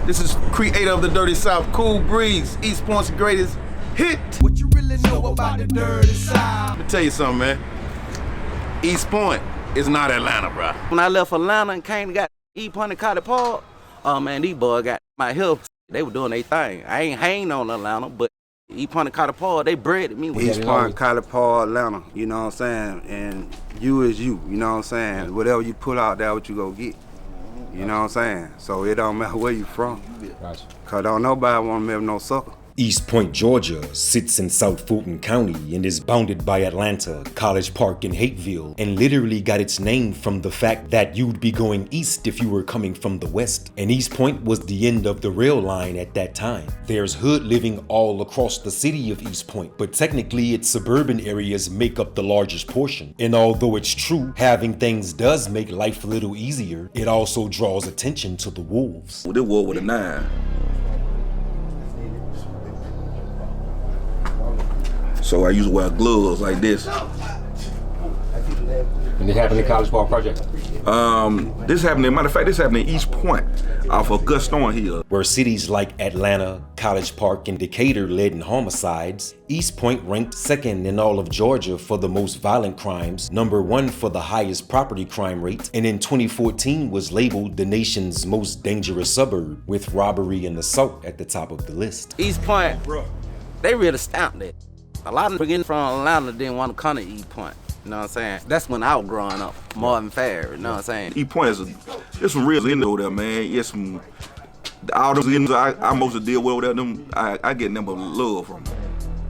This is creator of the Dirty South, Coco Grier, East Point's greatest hit. What you really know about the Dirty South? Let me tell you something, man. East Point is not Atlanta, bro. When I left Atlanta and came and got East Point and College Park, oh man, these boys got my help. They were doing their thing. I ain't hanging on Atlanta, but East Point and College Park, they breaded me. East Point, College Park, Atlanta, you know what I'm saying? And you is you know what I'm saying? Whatever you put out there, what you go get. You know what I'm saying? So it don't matter where you from. Gotcha. Cause don't nobody want to live no sucker. East Point, Georgia sits in South Fulton County and is bounded by Atlanta, College Park, and Hateville, and literally got its name from the fact that you'd be going east if you were coming from the west. And East Point was the end of the rail line at that time. There's hood living all across the city of East Point, but technically its suburban areas make up the largest portion. And although it's true, having things does make life a little easier, it also draws attention to the wolves. Well, they war with a 9. So I used to wear gloves like this. And it happened in College Park Project? This happened, matter of fact, this happened in East Point off of Gus Hill. Where cities like Atlanta, College Park, and Decatur led in homicides, East Point ranked second in all of Georgia for the most violent crimes, number 1 for the highest property crime rate, and in 2014 was labeled the nation's most dangerous suburb, with robbery and assault at the top of the list. East Point, they really stamped it. A lot of people from Atlanta didn't want to come to East Point. You know what I'm saying? That's when I was growing up, Marvin Fair, you know what I'm saying? East Point there's some real in over there, man. Yes, some all those ends I mostly deal with over there. I get them but love from them.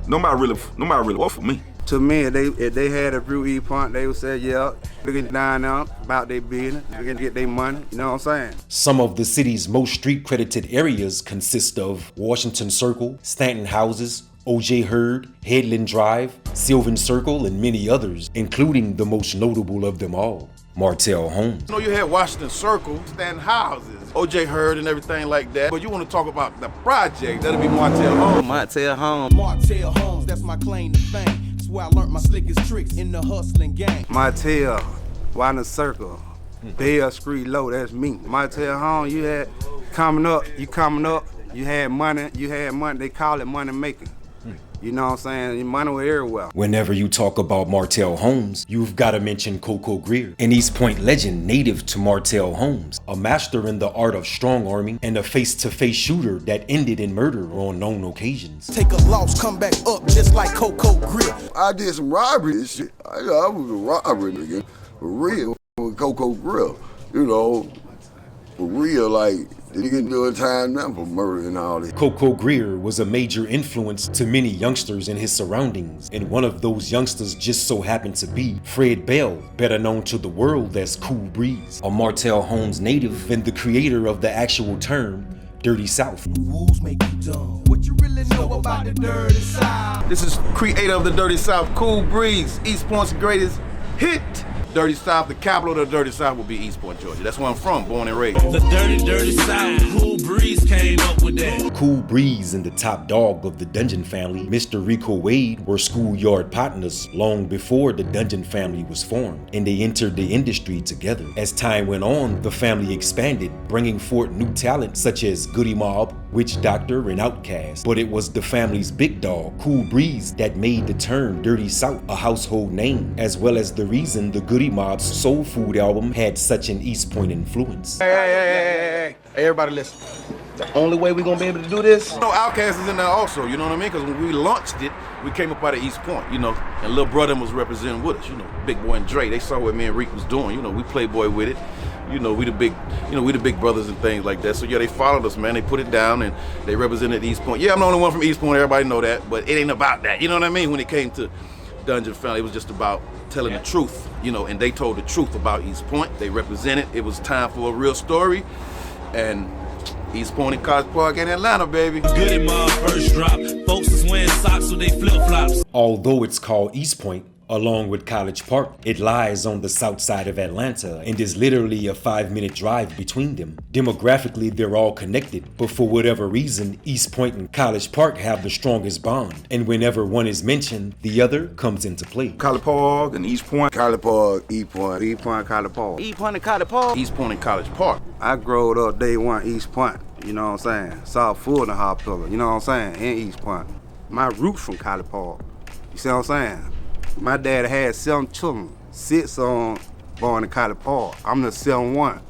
Nobody really work for me. To me, if they had a real East Point, they would say, yeah, they can dine out about their business, they can get their money, you know what I'm saying? Some of the city's most street-credited areas consist of Washington Circle, Stanton Houses, O.J. Hurd, Headland Drive, Sylvan Circle, and many others, including the most notable of them all, Martel Holmes. You know, you had Washington Circle, Stanton Houses, O.J. Hurd and everything like that. But you want to talk about the project, that'll be Martel Holmes. Martel Holmes. Martel Holmes, that's my claim to fame. That's where I learned my slickest tricks in the hustling game. Martel, Washington Circle, Bell Street Low, that's me. Martel Holmes, you had coming up, you had money, they call it money making. You know what I'm saying? Your money was everywhere. Whenever you talk about Martel Holmes, you've got to mention Coco Grier, an East Point legend native to Martel Holmes, a master in the art of strong-arming and a face-to-face shooter that ended in murder on known occasions. Take a loss, come back up just like Coco Grier. I did some robbery and shit. I was a robbery nigga, for real, with Coco Grier. You know, for real, like, they can do a time now for murder and all this. Coco Grier was a major influence to many youngsters in his surroundings, and one of those youngsters just so happened to be Fred Bell, better known to the world as Coco Grier, a Martel Holmes native and the creator of the actual term Dirty South. Rules make you dumb. What you really know about the Dirty South? This is creator of the Dirty South, Coco Grier, East Point's greatest hit. Dirty South, the capital of the Dirty South will be East Point, Georgia. That's where I'm from, born and raised. The dirty South, Coco Grier came up with that. Coco Grier and the top dog of the Dungeon family, Mr. Rico Wade, were schoolyard partners long before the Dungeon family was formed, and they entered the industry together. As time went on, the family expanded, bringing forth new talent such as Goody Mob, Witch Doctor, and OutKast. But it was the family's big dog, Coco Grier, that made the term Dirty South a household name, as well as the reason the Goody Mob's Soul Food album had such an East Point influence. Hey, everybody listen. The only way we're gonna be able to do this, you know, OutKast is in there also, you know what I mean? Because when we launched it, we came up out of East Point, you know, and Lil Brother was representing with us, you know, Big Boy and Dre, they saw what me and Reek was doing, you know, we playboy with it. You know, we the big brothers and things like that. So yeah, they followed us, man. They put it down and they represented East Point. Yeah, I'm the only one from East Point, everybody know that, but it ain't about that, you know what I mean? When it came to Dungeon Family, it was just about telling the truth, you know, and they told the truth about East Point. They represented. It was time for a real story, and East Point and College Park in Atlanta, baby. Goody Mob first drop. Folks is wearing socks with they flip-flops. Although it's called East Point, along with College Park, it lies on the south side of Atlanta and is literally a 5-minute drive between them. Demographically, they're all connected, but for whatever reason, East Point and College Park have the strongest bond, and whenever one is mentioned, the other comes into play. College Park and East Point. College Park, East Point, College Park. East Point and College Park. East Point and College Park. I growed up day one East Point. you know what I'm saying? South Fulton Hospital, you know what I'm saying? In East Point. My roots from College Park. You see what I'm saying? My dad had 7 children, 6 on born in College Park. I'm the 7th,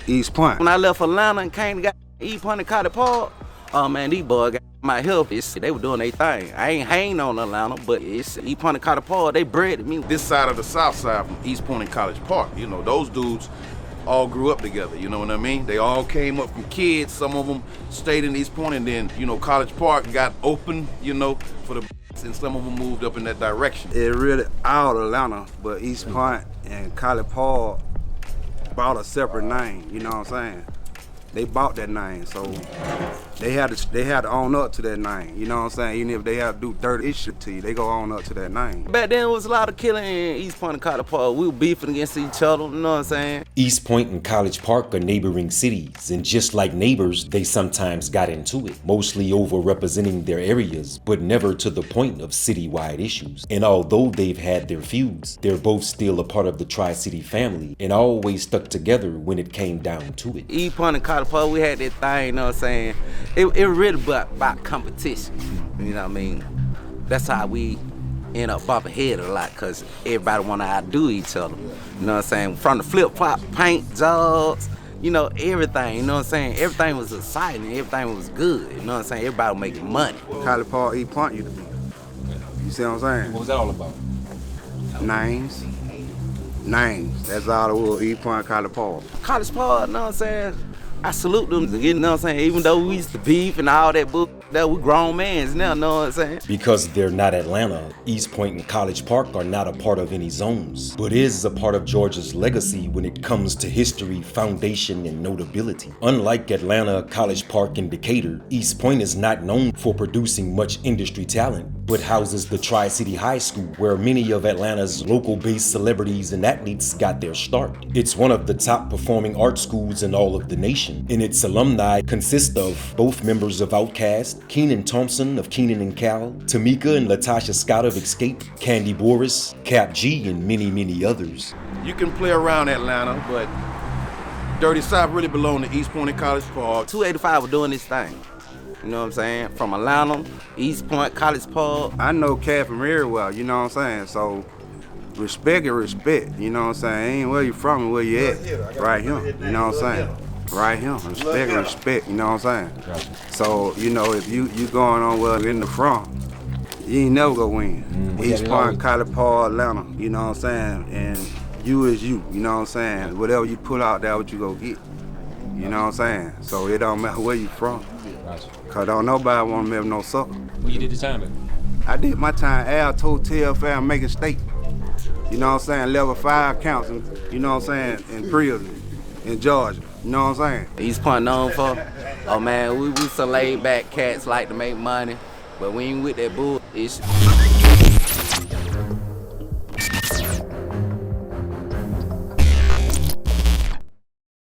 East Point. When I left Atlanta and came to got East Point and College Park, oh man, these boys got my help. They were doing their thing. I ain't hanging on Atlanta, but it's East Point and College Park, they bred me. This side of the South Side from East Point and College Park, you know, those dudes all grew up together, you know what I mean? They all came up from kids. Some of them stayed in East Point, and then, you know, College Park got open, you know, for the and some of them moved up in that direction. It really out of Atlanta, but East Point and College Park bought a separate name, you know what I'm saying? They bought that name, so they had to own up to that name, you know what I'm saying? Even if they have to do dirty shit to you, they go own up to that name. Back then, it was a lot of killing in East Point and College Park. We were beefing against each other, you know what I'm saying? East Point and College Park are neighboring cities, and just like neighbors, they sometimes got into it, mostly over representing their areas, but never to the point of citywide issues. And although they've had their feuds, they're both still a part of the Tri-City family and always stuck together when it came down to it. East Point and College Park, we had that thing, you know what I'm saying? It really about competition, you know what I mean? That's how we end up bumping head a lot, because everybody want to outdo each other, you know what I'm saying? From the flip-flop, paint jobs, you know, everything, you know what I'm saying? Everything was exciting, everything was good, you know what I'm saying? Everybody was making money. College Park, East Point used to be. You see what I'm saying? What was that all about? Names. That's all it was, East Point, College Park. College Park, you know what I'm saying? I salute them, you know what I'm saying? Even though we used to beef and all that book, that we grown mans now, you know what I'm saying? Because they're not Atlanta, East Point and College Park are not a part of any zones, but is a part of Georgia's legacy when it comes to history, foundation, and notability. Unlike Atlanta, College Park, and Decatur, East Point is not known for producing much industry talent, but houses the Tri-City High School, where many of Atlanta's local-based celebrities and athletes got their start. It's one of the top performing art schools in all of the nation, and its alumni consist of both members of OutKast, Keenan Thompson of Keenan and Cal, Tamika and Latasha Scott of Escape, Candy Boris, Cap G, and many, many others. You can play around Atlanta, but Dirty South really belong to East Point and College Park. 285 was doing this thing. You know what I'm saying? From Atlanta, East Point, College Park. I know Cat from everywhere, you know what I'm saying? So respect is respect, you know what I'm saying? Ain't where you from and where you at. Right here, you know what I'm saying? Right here, respect is respect, you know what I'm saying? So, you know, if you going on where in the front, you ain't never gonna win. East Point, College Park, Atlanta, you know what I'm saying? And you is you know what I'm saying? Whatever you put out there, what you go get. You know what I'm saying? So it don't matter where you from. Cause don't nobody want to live no sucker. Where you did the time at? I did my time at Hotel Fair making steak. You know what I'm saying? Level 5 counts, you know what I'm saying? In prison, in Georgia. You know what I'm saying? East Point known for, oh man, we some laid back cats like to make money, but we ain't with that bull. It's